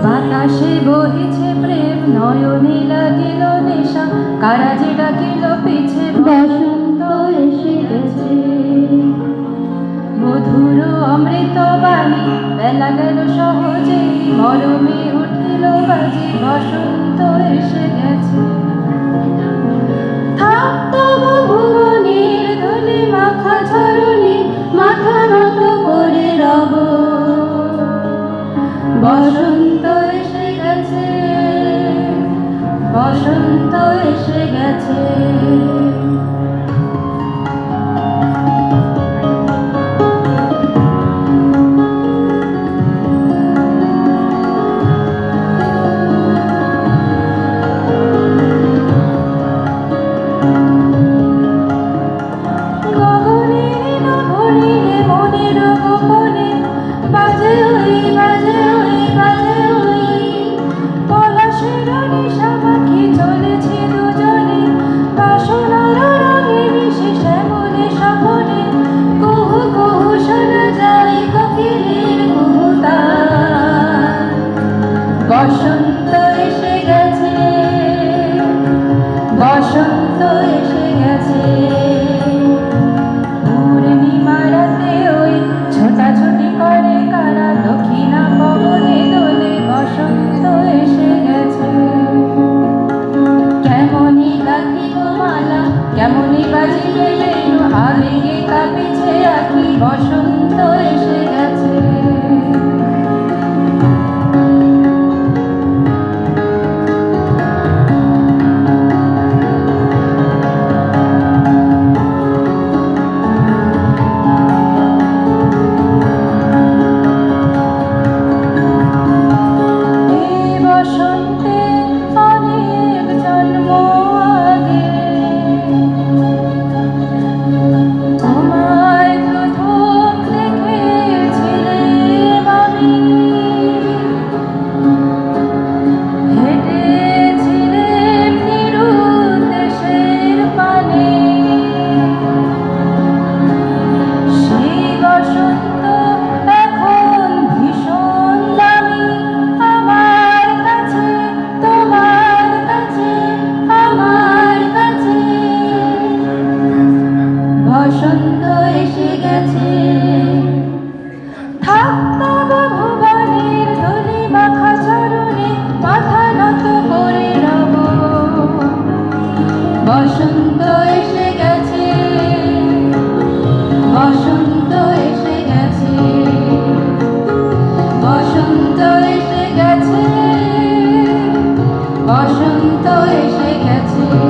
বাতাসে বহিছে প্রেম, নয়নে লাগিল নেশা, কারাজে ডাকিল পিছে, বসন্ত এসে গেছে। মধুর অমৃত বাণী, বেলা গেল সহজে, মরমে উঠিল বাজে, বসন্ত এসে গেছে। থাক তবু ভুবনের ধুলি মাখা ঝরণি, মাথা নত করে রব, বসন্ত এসে গেছে, বসন্ত এসে গেছে। বসন্ত এসে গেছে, বসন্ত এসে গেছে। পূর্ণিমা রাতে ওই ছোটাছুটি করে কারা, দক্ষিণা পবনে দোলে, বসন্ত এসে গেছে। কেমনই গাঁথিব মালা, কেমনই বাজিবে বেণু, আবেগে কাঁপিছে আঁখি, বসন্ত এসে গেছে। বসন্ত এসে গেছে। থাক তবু ভুবনের ধুলি মাখা চরণে, মাথা নত করে রব, বসন্ত এসে গেছে, বসন্ত এসে গেছে, বসন্ত এসে গেছে, বসন্ত এসে গেছে।